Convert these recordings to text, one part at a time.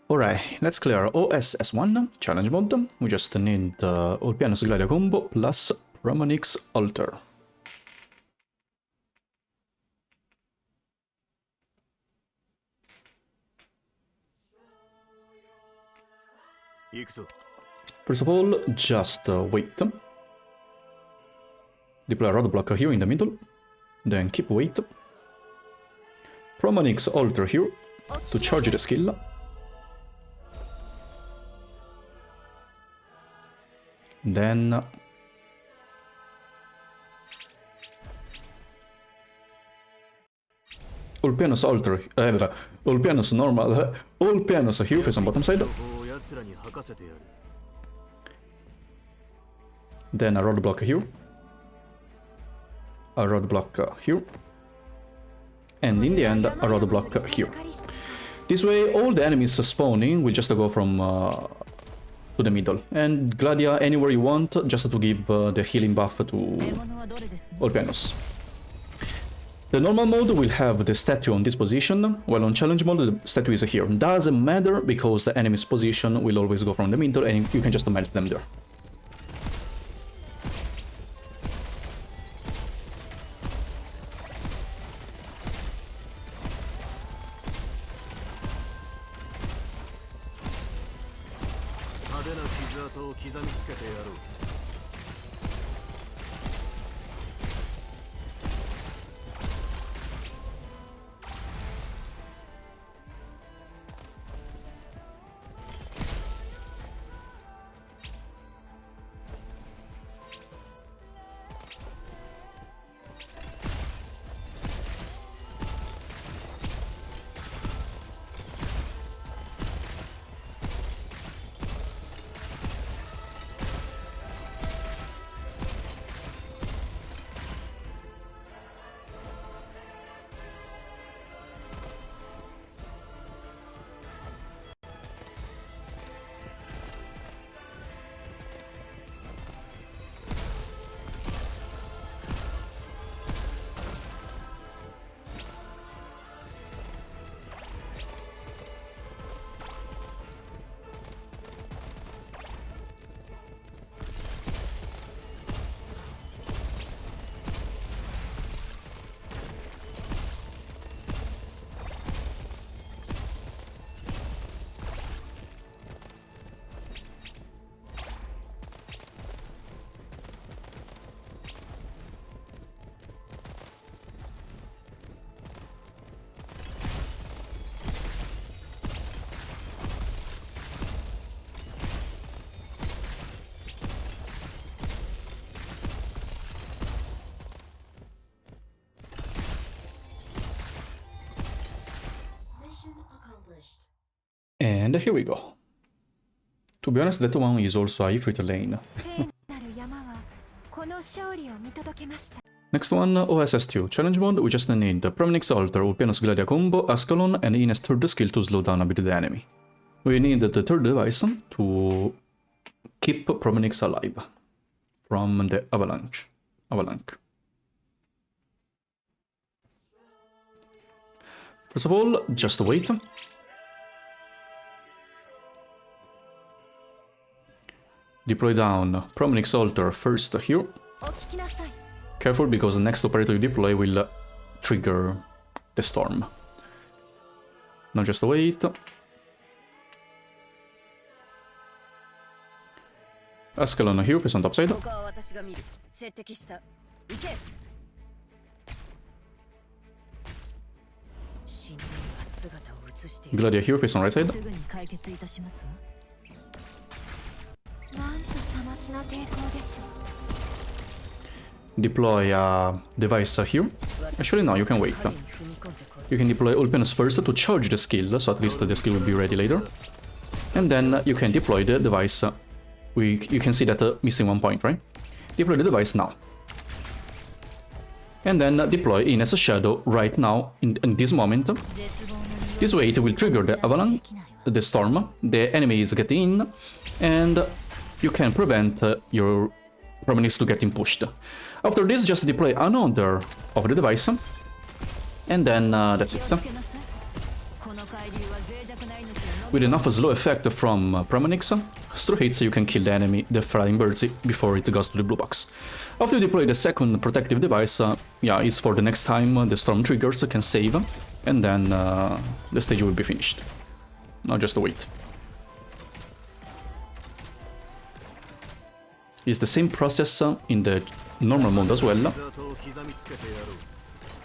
Alright, let's clear OS-S-1 challenge mode. We just need all pianos Gladia combo plus Ramonix altar. First of all, just wait. Deploy a roadblock here in the middle. Then keep wait. Ramonix altar here to charge the skill. Then all pianos altar, all pianos normal, all pianos here face on bottom side. Then a roadblock here, a roadblock here, and in the end a roadblock here. This way all the enemies spawning will just go from to the middle, and Gladia anywhere you want, just to give the healing buff to all pianos. The normal mode will have the statue on this position, while on challenge mode the statue is here. Doesn't matter because the enemy's position will always go from the middle and you can just melt them there. And here we go. To be honest, that one is also a Ifrit lane. Next one, OS-S-2 challenge mode. We just need the Ramonix altar, Ulpianos Gladia combo, Ascalon, and Ines third skill to slow down a bit the enemy. We need the third device to keep Ramonix alive from the avalanche. First of all, just wait. Deploy down Ramonix altar first here. Careful because the next operator you deploy will trigger the storm. Now just wait. Ascalon here face on top side. Gladia here face on right side. Deploy a device here. Actually no, you can wait. You can deploy all pianos first to charge the skill, so at least the skill will be ready later. And then you can deploy the device. You can see that missing one point, right? Deploy the device now. And then deploy Ines Shadow right now, in this moment. This way it will trigger the avalanche, the storm, the enemy is getting in, and you can prevent your Ramonix to getting pushed. After this, just deploy another of the device, and then that's it. with enough slow effect from Pramanix, through hits you can kill the enemy, the flying birds, before it goes to the blue box. After you deploy the second protective device, yeah, it's for the next time the storm triggers can save, and then the stage will be finished. Now just wait. It's the same process in the normal mode as well.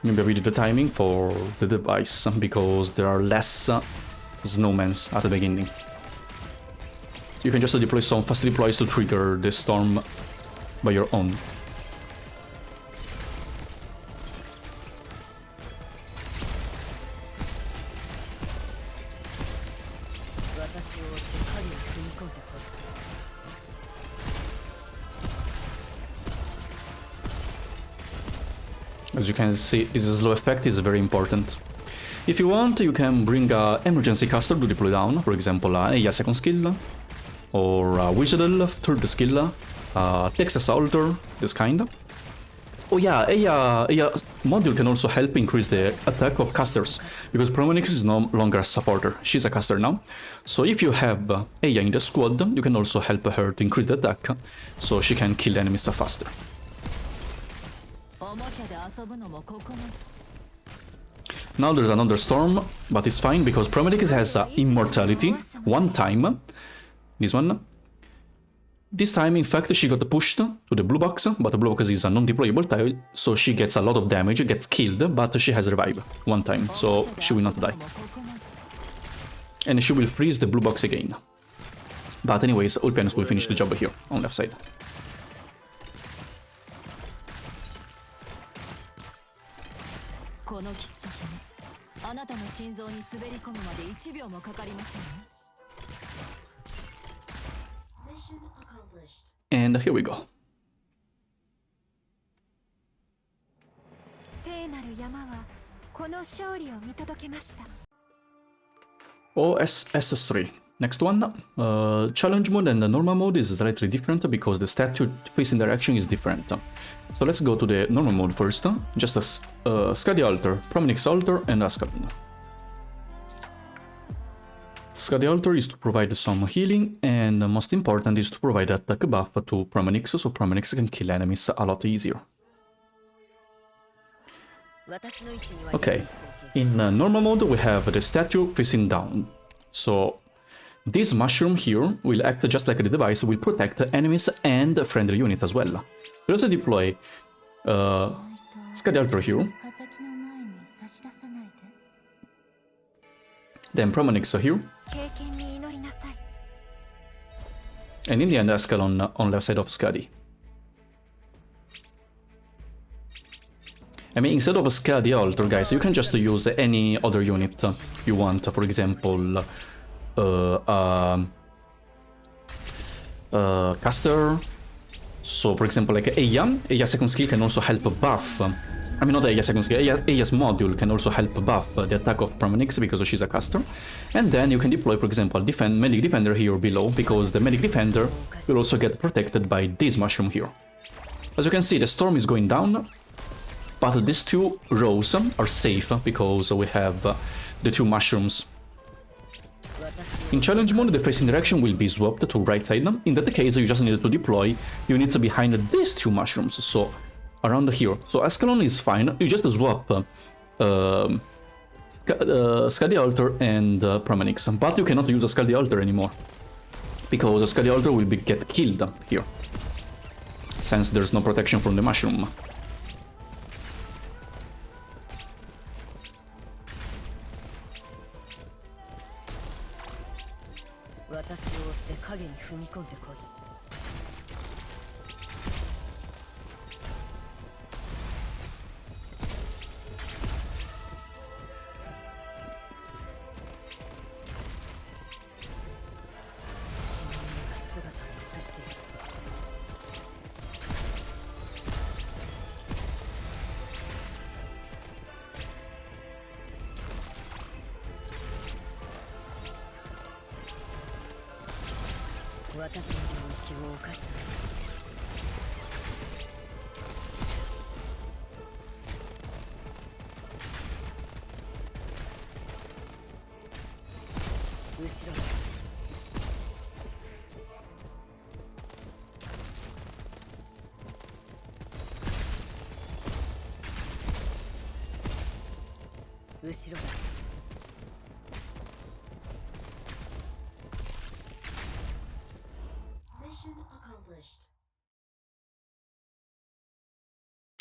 Maybe I read the timing for the device, because there are less snowmans at the beginning. You can just deploy some fast deploys to trigger the storm by your own. As you can see, this slow effect is very important. If you want, you can bring an emergency caster to deploy down, for example, Eya second skill, or Wizardel third skill, Texas Alter, this kind. Oh yeah, Eya module can also help increase the attack of casters, because Pramanix is no longer a supporter, she's a caster now. So if you have Eya in the squad, you can also help her to increase the attack, so she can kill enemies faster. Now there's another storm, but it's fine because Pramanix has immortality one time. This one. This time, in fact, she got pushed to the blue box, but the blue box is a non-deployable tile, so she gets a lot of damage, gets killed, but she has revived one time, so she will not die. And she will freeze the blue box again. But anyways, Ulpianus will finish the job here, on left side. And here we go. OS-S-1. Next one. Challenge mode and the normal mode is slightly different because the statue facing direction is different. So let's go to the normal mode first. Just a Skadi Altar, Pramanix Altar, and Ascalon. Skadi Altar is to provide some healing, and most important is to provide attack buff to Pramanix, so Pramanix can kill enemies a lot easier. Okay, in normal mode we have the statue facing down. So this mushroom here will act just like the device, will protect enemies and friendly units as well. Let's deploy Skadi Altar here. Then Pramanix here. And in the end, Ascalon on left side of Skadi. I mean, instead of a Skadi Altar, guys, you can just use any other unit you want. For example, caster. So, for example, like Eya. Eya's second skill can also help buff. I mean, not Eya's second skill. Eya's module can also help buff the attack of Pramanix because she's a caster. And then you can deploy, for example, Medic Defender here below, because the Medic Defender will also get protected by this mushroom here. As you can see, the storm is going down, but these two rows are safe because we have the two mushrooms. In challenge mode, the facing direction will be swapped to right side. In that case, you just need to deploy units behind these two mushrooms, so around here. So Ascalon is fine, you just swap Skadi Altar and Pramanix, but you cannot use a Skadi Altar anymore, because a Skadi Altar will get killed here, since there's no protection from the mushroom.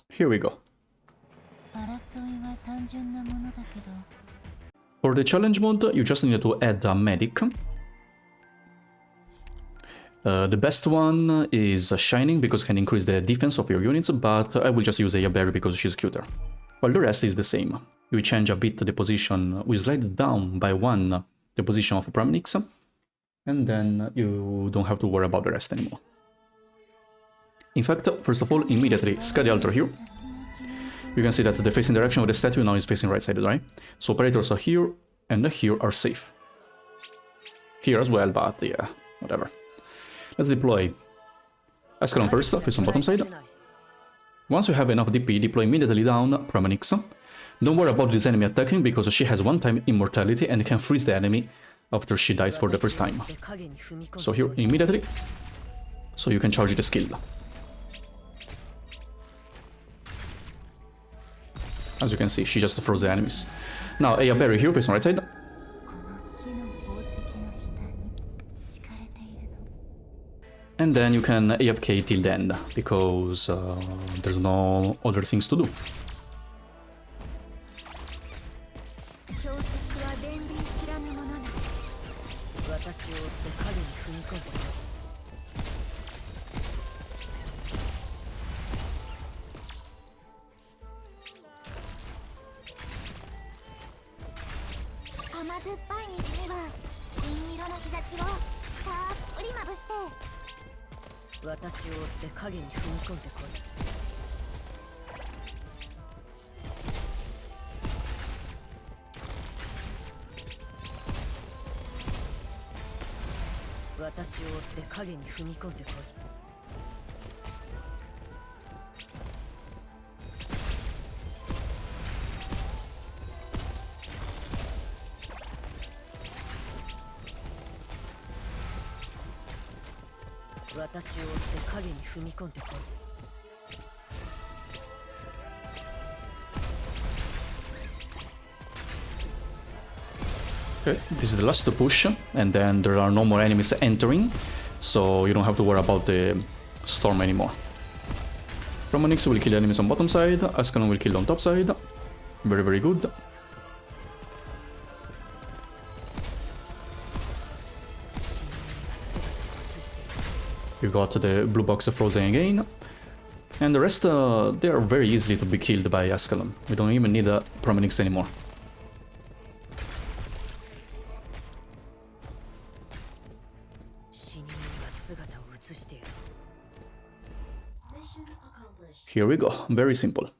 Here we go. For the challenge mode, you just need to add a medic. The best one is Shining because it can increase the defense of your units, but I will just use Aya Berry because she's cuter. While the rest is the same. You change a bit the position, we slide down by 1 the position of Praminix, and then you don't have to worry about the rest anymore. In fact, first of all, immediately scan the altar here. You can see that the facing direction of the statue now is facing right side, right? So operators are here and here are safe. Here as well, but yeah, whatever. Let's deploy Ascalon first, face on bottom side. Once you have enough DP, deploy immediately down Praminix. Don't worry about this enemy attacking because she has one-time immortality and can freeze the enemy after she dies for the first time. So here immediately, so you can charge the skill. As you can see, she just froze the enemies. Now Aya Berry here, face on right side. And then you can AFK till the end, because there's no other things to do. Okay, this is the last push, and then there are no more enemies entering, so you don't have to worry about the storm anymore. Praminix will kill enemies on bottom side, Ascalon will kill on top side. Very, very good. You got the blue box frozen again. And the rest, they are very easily to be killed by Ascalon. We don't even need a Praminix anymore. Here we go, very simple.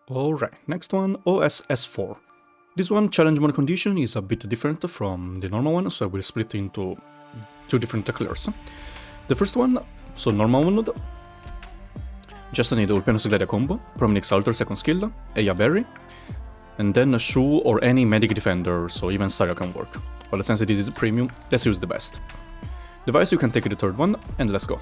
Alright, next one, OS-S-4. This one, challenge mode condition, is a bit different from the normal one, so I will split into 2 different colors. The first one, so normal mode, just need Ulpianus Gladia combo, Praminix Altar second skill, Aya Berry, and then Shu or any medic defender, so even Saria can work. But since it is premium, let's use the best. Device, you can take the third one, and let's go.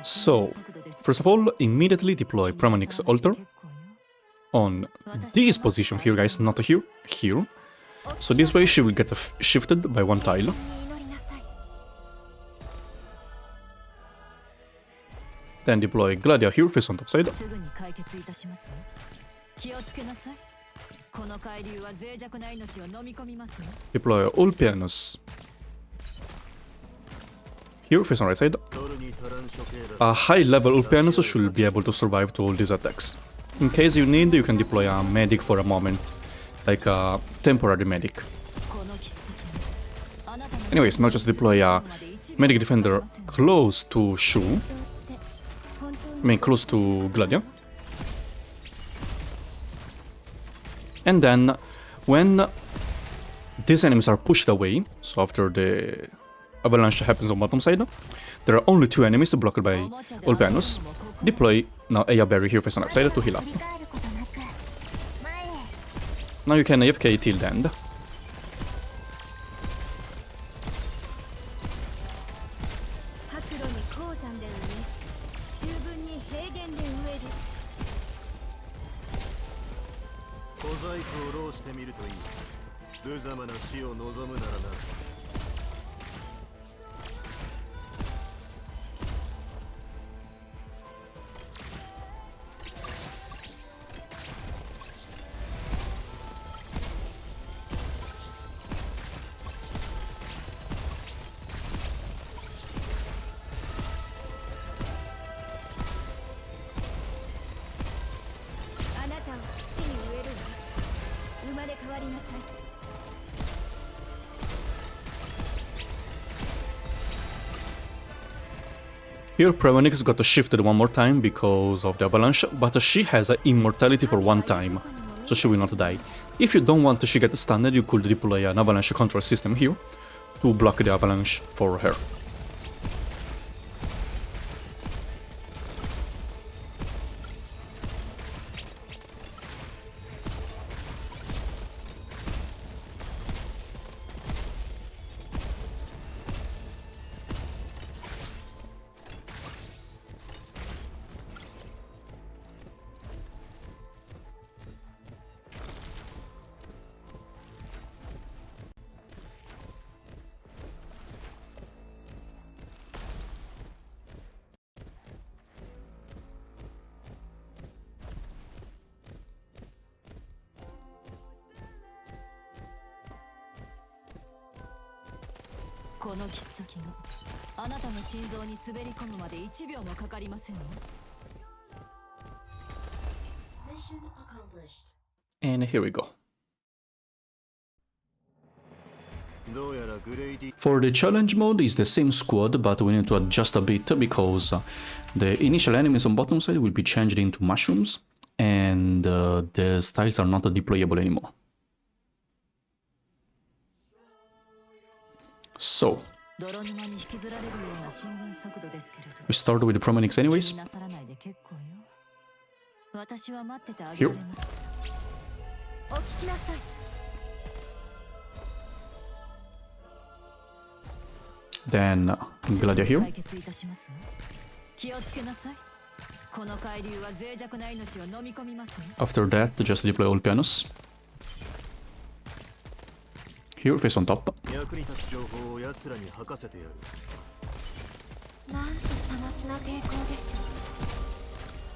So, first of all, immediately deploy Praminix Altar on this position here, guys, not here, here. So this way she will get shifted by 1 tile. Then deploy Gladia here, face on top side. Deploy Ulpianus here, face on right side. A high level Ulpianus should be able to survive to all these attacks. In case you need, you can deploy a medic for a moment, like a temporary medic. Anyways, now just deploy a medic defender close to Shu. I mean, close to Gladia. And then when these enemies are pushed away, so after the avalanche happens on bottom side, there are only 2 enemies blocked by Ulpianus. Deploy now Aya Berry here face on that side to heal up. Now you can AFK till the end. Here Prevenix got shifted one more time because of the avalanche, but she has immortality for 1 time, so she will not die. If you don't want she get stunned, you could deploy an avalanche control system here to block the avalanche for her. And here we go. For the challenge mode, it's the same squad, but we need to adjust a bit because the initial enemies on bottom side will be changed into mushrooms, and the styles are not deployable anymore. So, we start with the Promenix anyways. Here. Then Gladia here. After that, just deploy Ulpianus. Here, face on top.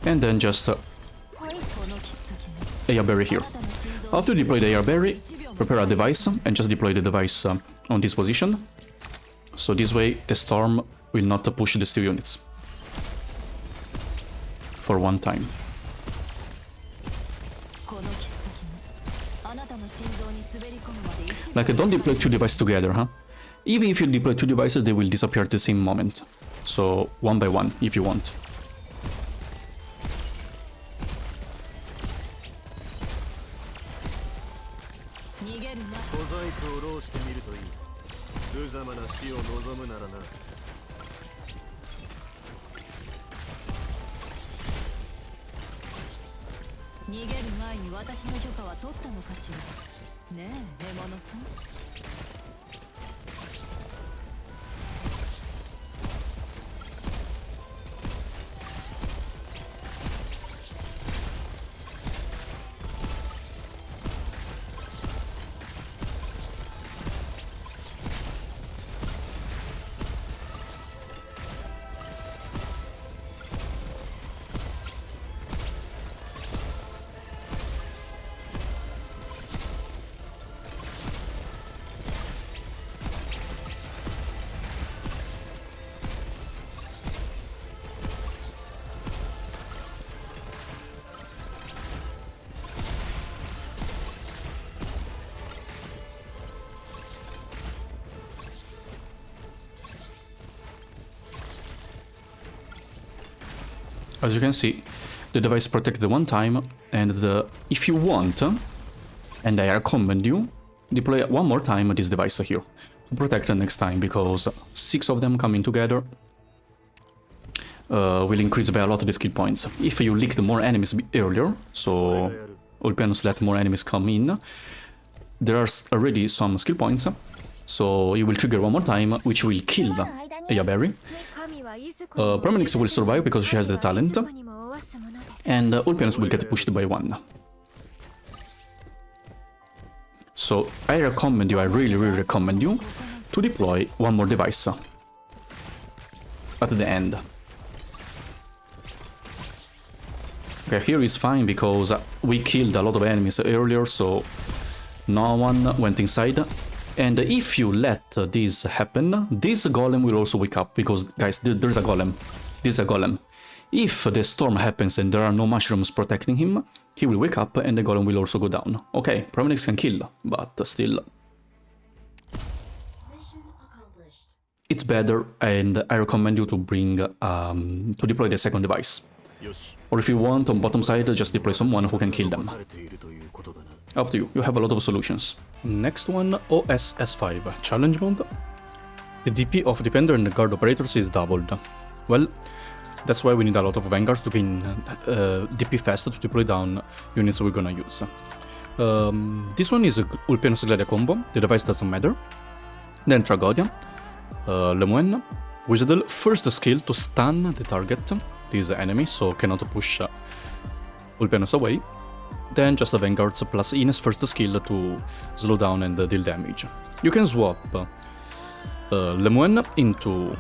And then just Aya Berry here. After you deploy the Aya Berry, prepare a device and just deploy the device on this position. So this way the storm will not push the steel units for 1 time. Like, don't deploy 2 devices together, huh? Even if you deploy 2 devices, they will disappear at the same moment. So 1 by 1 if you want. As you can see, the device protected 1 time, and if you want, And I recommend you deploy one more time this device here to protect the next time, because 6 of them coming together will increase by a lot of the skill points. If you licked more enemies earlier, so Ulpianus let more enemies come in, there are already some skill points, so you will trigger one more time, which will kill Ayaberry. Promenix will survive because she has the talent, and Ulpianus will get pushed by 1. So I recommend you, I really recommend you to deploy one more device at the end. Okay, here is fine because we killed a lot of enemies earlier, so no one went inside. And if you let this happen, this golem will also wake up, because, guys, there's a golem. This is a golem. If the storm happens and there are no mushrooms protecting him, he will wake up and the golem will also go down. Okay, Promenix can kill, but still, it's better, and I recommend you to bring, to deploy the second device. Or if you want, on bottom side, just deploy someone who can kill them. Up to you, you have a lot of solutions. Next one, OS-S-5, challenge mode. The DP of defender and guard operators is doubled. Well, that's why we need a lot of vanguards to gain DP fast to deploy down units we're gonna use. This one is a Ulpianus Gladia combo, the device doesn't matter. Then Tragodia, Lemoine, Wizardle, first skill to stun the target, this enemy, so cannot push Ulpianus away. Then just a Vanguards plus Ines first skill to slow down and deal damage. You can swap Lemoine into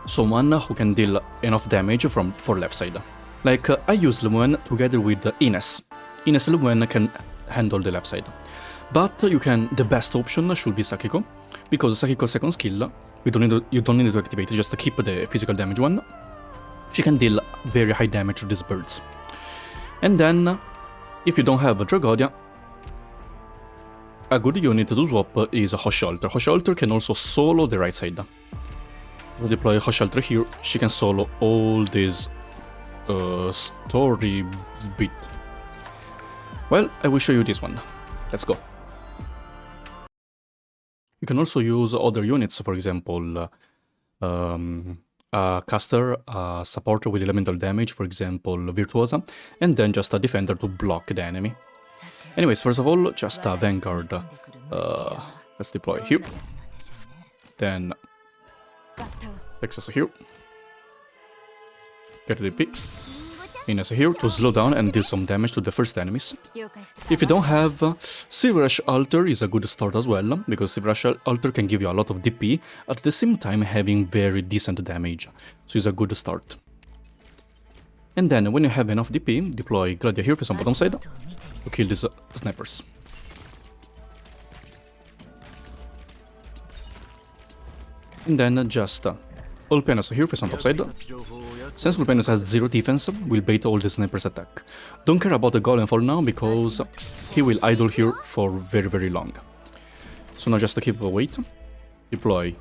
someone who can deal enough damage for left side. Like, I use Lemoine together with Ines. Ines Lemoine can handle the left side. But the best option should be Sakiko, because Sakiko's second skill, you don't need to activate, just keep the physical damage one. She can deal very high damage to these birds. And then, if you don't have a Tragodia, a good unit to swap is a Hoshalter. Hoshalter can also solo the right side. To deploy Hoshalter here, she can solo all this story bit. Well, I will show you this one. Let's go. You can also use other units, for example, a caster, a supporter with elemental damage, for example, Virtuosa, and then just a defender to block the enemy. Anyways, first of all, just a Vanguard. Let's deploy here. Then Texas here. Get the DP. Ines here to slow down and deal some damage to the first enemies. If you don't have, Silver Ash Altar is a good start as well, because Silver Ash Altar can give you a lot of DP, at the same time having very decent damage, so it's a good start. And then when you have enough DP, deploy Gladia here on bottom side to kill these snipers. And then just Ulpianus here on top side. Since Ulpianus has 0 defense, we'll bait all the snipers' attack. Don't care about the golem for now, because he will idle here for very long. So now just to keep wait, deploy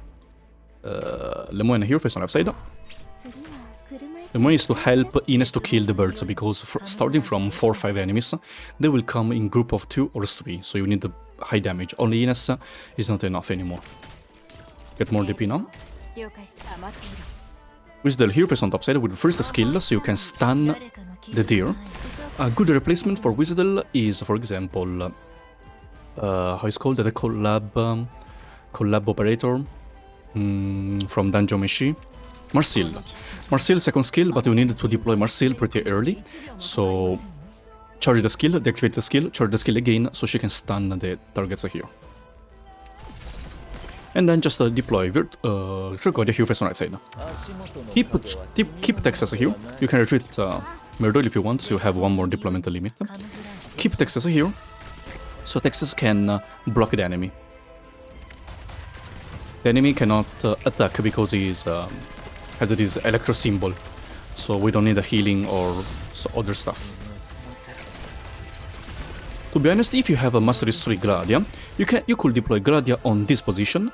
Lemoine here on left side. Lemoine is to help Ines to kill the birds, because starting from 4 or 5 enemies, they will come in group of 2 or 3, so you need the high damage. Only Ines is not enough anymore. Get more DP now. Wizardle here on top side with the first skill, so you can stun the deer. A good replacement for Wizardle is, for example, how is called, the collab operator from Dungeon Meshi, Marcel. Marcel's second skill, but you need to deploy Marcel pretty early, so charge the skill, deactivate the skill, charge the skill again, so she can stun the targets here. And then just deploy Tragodia here on right side. Keep Texas here. You can retreat Myrtle if you want, so you have one more deployment limit. Keep Texas here, so Texas can block the enemy. The enemy cannot attack because he has this electro symbol, so we don't need a healing or other stuff. To be honest, if you have a Mastery 3 Gladia, you could deploy Gladia on this position,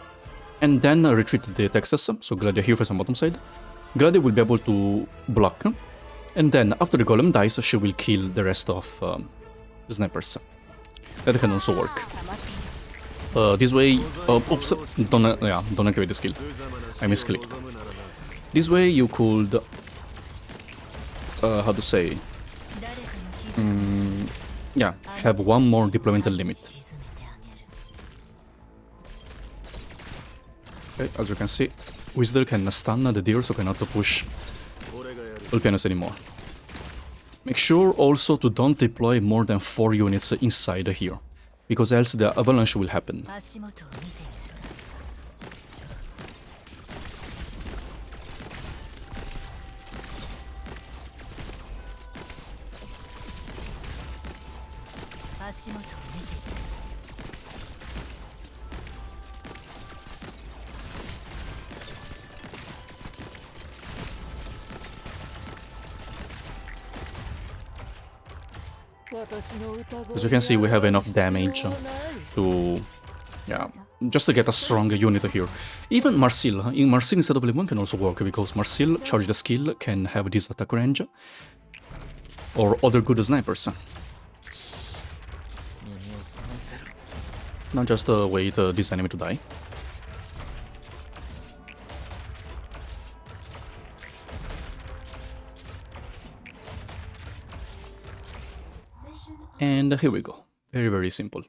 and then retreat the Texas, so Gladia here on bottom side. Gladia will be able to block, and then after the golem dies, she will kill the rest of the snipers. That can also work. This way, oops, don't activate the skill. I misclicked. This way you could, how to say, yeah, have one more deploymental limit. Okay, as you can see, Wizard can stun the deer, so cannot push Ulpianus anymore. Make sure also to don't deploy more than 4 units inside here, because else the avalanche will happen. As you can see, we have enough damage to, yeah, just to get a strong unit here. Even Marsil, in Marsil instead of Lemon can also work, because Marsil, charge the skill, can have this attack range, or other good snipers. Now just wait this enemy to die. And here we go. Very, very simple.